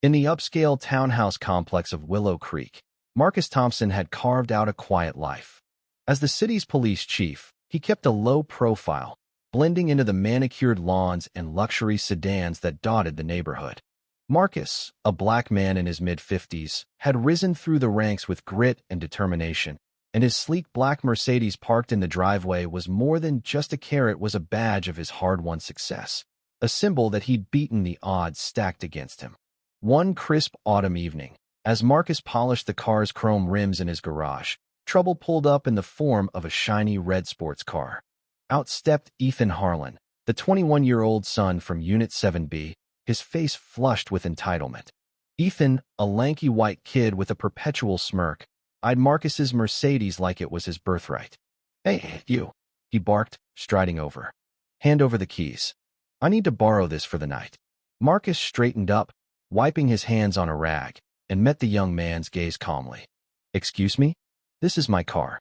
In the upscale townhouse complex of Willow Creek, Marcus Thompson had carved out a quiet life. As the city's police chief, he kept a low profile, blending into the manicured lawns and luxury sedans that dotted the neighborhood. Marcus, a black man in his mid-50s, had risen through the ranks with grit and determination, and his sleek black Mercedes parked in the driveway was more than just a car. It was a badge of his hard-won success, a symbol that he'd beaten the odds stacked against him. One crisp autumn evening, as Marcus polished the car's chrome rims in his garage, trouble pulled up in the form of a shiny red sports car. Out stepped Ethan Harlan, the 21-year-old son from Unit 7B, his face flushed with entitlement. Ethan, a lanky white kid with a perpetual smirk, eyed Marcus's Mercedes like it was his birthright. "Hey, you," he barked, striding over. "Hand over the keys. I need to borrow this for the night." Marcus straightened up, wiping his hands on a rag, and met the young man's gaze calmly. "Excuse me? This is my car."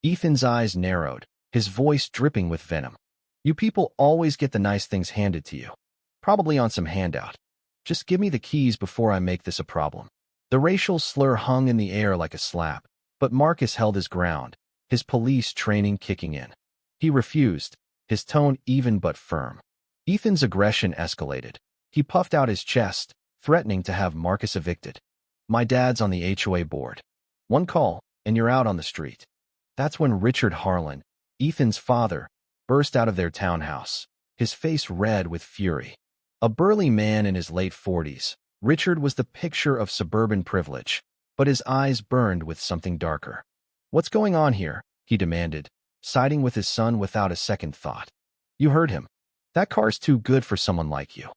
Ethan's eyes narrowed, his voice dripping with venom. "You people always get the nice things handed to you. Probably on some handout. Just give me the keys before I make this a problem." The racial slur hung in the air like a slap, but Marcus held his ground, his police training kicking in. He refused, his tone even but firm. Ethan's aggression escalated. He puffed out his chest, threatening to have Marcus evicted. "My dad's on the HOA board. One call, and you're out on the street." That's when Richard Harlan, Ethan's father, burst out of their townhouse, his face red with fury. A burly man in his late 40s, Richard was the picture of suburban privilege, but his eyes burned with something darker. "What's going on here?" he demanded, siding with his son without a second thought. "You heard him. That car's too good for someone like you.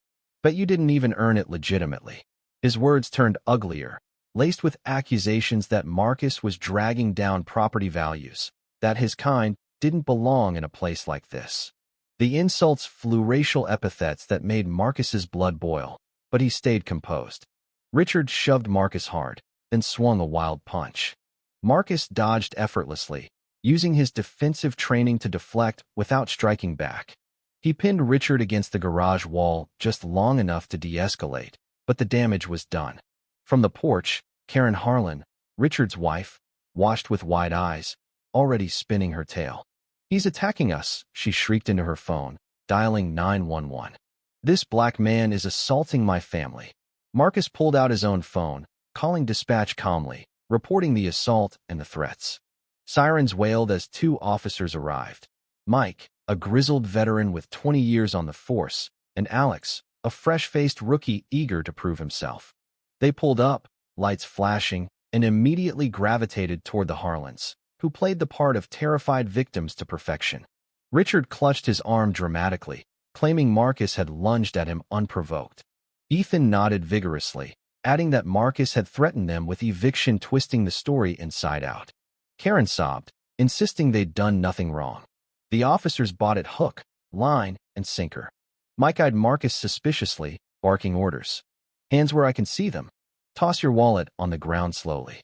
Bet you didn't even earn it legitimately." His words turned uglier, laced with accusations that Marcus was dragging down property values, that his kind didn't belong in a place like this. The insults flew, racial epithets that made Marcus's blood boil, but he stayed composed. Richard shoved Marcus hard, then swung a wild punch. Marcus dodged effortlessly, using his defensive training to deflect without striking back. He pinned Richard against the garage wall just long enough to de-escalate, but the damage was done. From the porch, Karen Harlan, Richard's wife, watched with wide eyes, already spinning her tale. "He's attacking us," she shrieked into her phone, dialing 911. "This black man is assaulting my family." Marcus pulled out his own phone, calling dispatch calmly, reporting the assault and the threats. Sirens wailed as two officers arrived. Mike, a grizzled veteran with 20 years on the force, and Alex, a fresh-faced rookie eager to prove himself. They pulled up, lights flashing, and immediately gravitated toward the Harlans, who played the part of terrified victims to perfection. Richard clutched his arm dramatically, claiming Marcus had lunged at him unprovoked. Ethan nodded vigorously, adding that Marcus had threatened them with eviction, twisting the story inside out. Karen sobbed, insisting they'd done nothing wrong. The officers bought it hook, line, and sinker. Mike eyed Marcus suspiciously, barking orders. "Hands where I can see them. Toss your wallet on the ground slowly."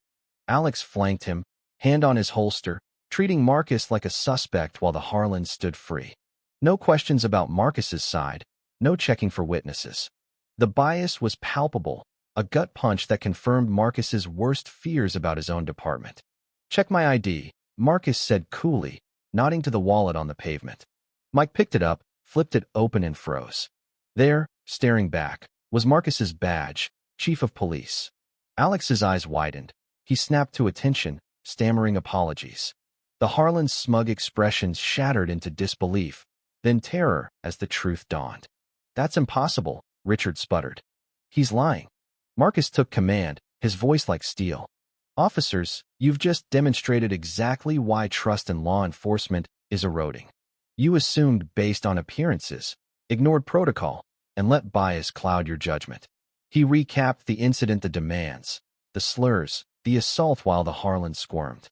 Alex flanked him, hand on his holster, treating Marcus like a suspect while the Harlans stood free. No questions about Marcus's side, no checking for witnesses. The bias was palpable, a gut punch that confirmed Marcus's worst fears about his own department. "Check my ID," Marcus said coolly, nodding to the wallet on the pavement. Mike picked it up, flipped it open, and froze. There, staring back, was Marcus's badge, Chief of Police. Alex's eyes widened. He snapped to attention, stammering apologies. The Harlan's smug expressions shattered into disbelief, then terror as the truth dawned. "That's impossible," Richard sputtered. "He's lying." Marcus took command, his voice like steel. "Officers, you've just demonstrated exactly why trust in law enforcement is eroding. You assumed based on appearances, ignored protocol, and let bias cloud your judgment." He recapped the incident, the demands, the slurs, the assault while the Harlans squirmed.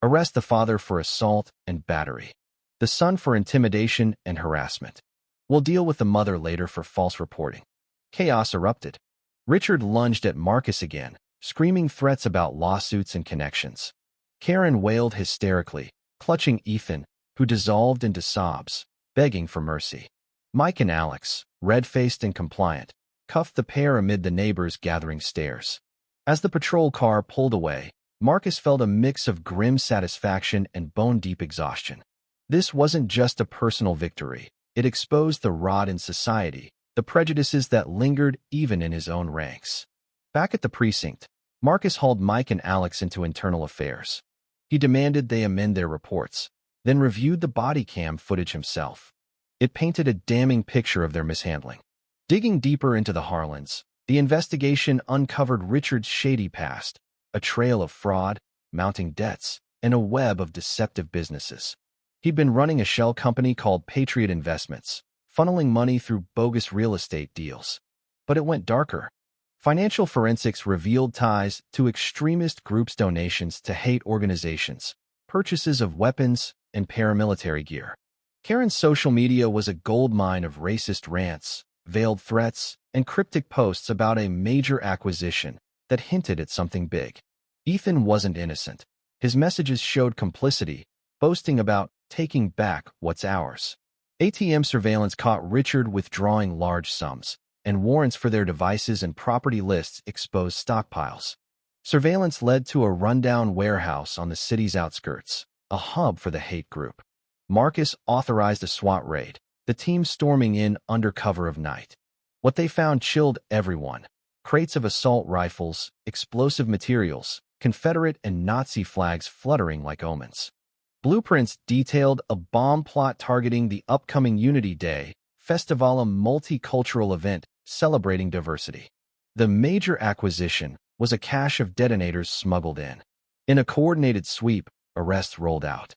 "Arrest the father for assault and battery. The son for intimidation and harassment. We'll deal with the mother later for false reporting." Chaos erupted. Richard lunged at Marcus again, screaming threats about lawsuits and connections. Karen wailed hysterically, clutching Ethan, who dissolved into sobs, begging for mercy. Mike and Alex, red-faced and compliant, cuffed the pair amid the neighbors' gathering stares. As the patrol car pulled away, Marcus felt a mix of grim satisfaction and bone-deep exhaustion. This wasn't just a personal victory. It exposed the rot in society, the prejudices that lingered even in his own ranks. Back at the precinct, Marcus hauled Mike and Alex into internal affairs. He demanded they amend their reports, then reviewed the body cam footage himself. It painted a damning picture of their mishandling. Digging deeper into the Harlans, the investigation uncovered Richard's shady past, a trail of fraud, mounting debts, and a web of deceptive businesses. He'd been running a shell company called Patriot Investments, funneling money through bogus real estate deals. But it went darker. Financial forensics revealed ties to extremist groups, donations to hate organizations, purchases of weapons and paramilitary gear. Karen's social media was a goldmine of racist rants, veiled threats, and cryptic posts about a major acquisition that hinted at something big. Ethan wasn't innocent. His messages showed complicity, boasting about taking back what's ours. ATM surveillance caught Richard withdrawing large sums, and warrants for their devices and property lists exposed stockpiles. Surveillance led to a rundown warehouse on the city's outskirts, a hub for the hate group. Marcus authorized a SWAT raid, the team storming in under cover of night. What they found chilled everyone. Crates of assault rifles, explosive materials, Confederate and Nazi flags fluttering like omens. Blueprints detailed a bomb plot targeting the upcoming Unity Day Festival, a multicultural event celebrating diversity. The major acquisition was a cache of detonators smuggled in. In a coordinated sweep, arrests rolled out.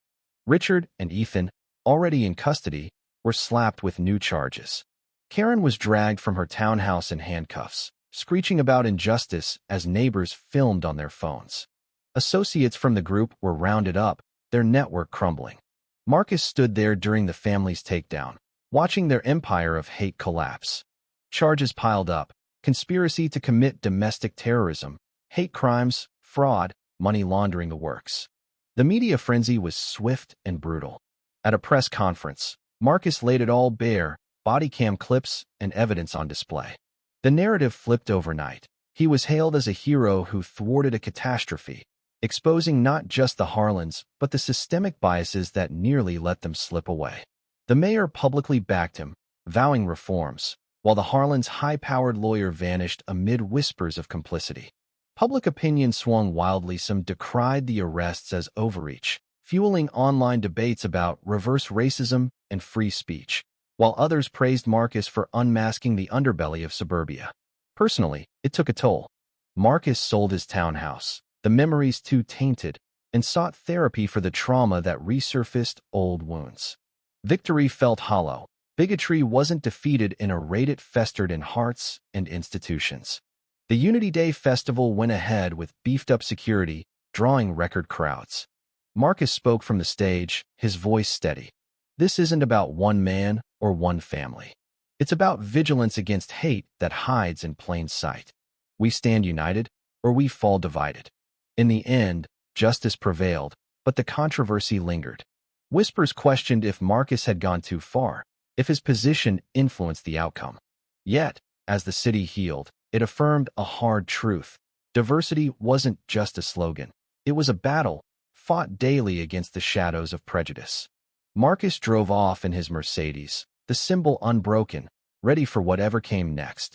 Richard and Ethan, already in custody, were slapped with new charges. Karen was dragged from her townhouse in handcuffs, screeching about injustice as neighbors filmed on their phones. Associates from the group were rounded up, their network crumbling. Marcus stood there during the family's takedown, watching their empire of hate collapse. Charges piled up: conspiracy to commit domestic terrorism, hate crimes, fraud, money laundering, the works. The media frenzy was swift and brutal. At a press conference, Marcus laid it all bare, body cam clips and evidence on display. The narrative flipped overnight. He was hailed as a hero who thwarted a catastrophe, exposing not just the Harlans, but the systemic biases that nearly let them slip away. The mayor publicly backed him, vowing reforms, while the Harlans' high-powered lawyer vanished amid whispers of complicity. Public opinion swung wildly. Some decried the arrests as overreach, fueling online debates about reverse racism and free speech, while others praised Marcus for unmasking the underbelly of suburbia. Personally, it took a toll. Marcus sold his townhouse, the memories too tainted, and sought therapy for the trauma that resurfaced old wounds. Victory felt hollow. Bigotry wasn't defeated in a raid, it festered in hearts and institutions. The Unity Day Festival went ahead with beefed-up security, drawing record crowds. Marcus spoke from the stage, his voice steady. This isn't about one man or one family. It's about vigilance against hate that hides in plain sight. We stand united, or we fall divided. In the end, justice prevailed, but the controversy lingered. Whispers questioned if Marcus had gone too far, if his position influenced the outcome. Yet, as the city healed, it affirmed a hard truth. Diversity wasn't just a slogan. It was a battle, fought daily against the shadows of prejudice. Marcus drove off in his Mercedes, the symbol unbroken, ready for whatever came next.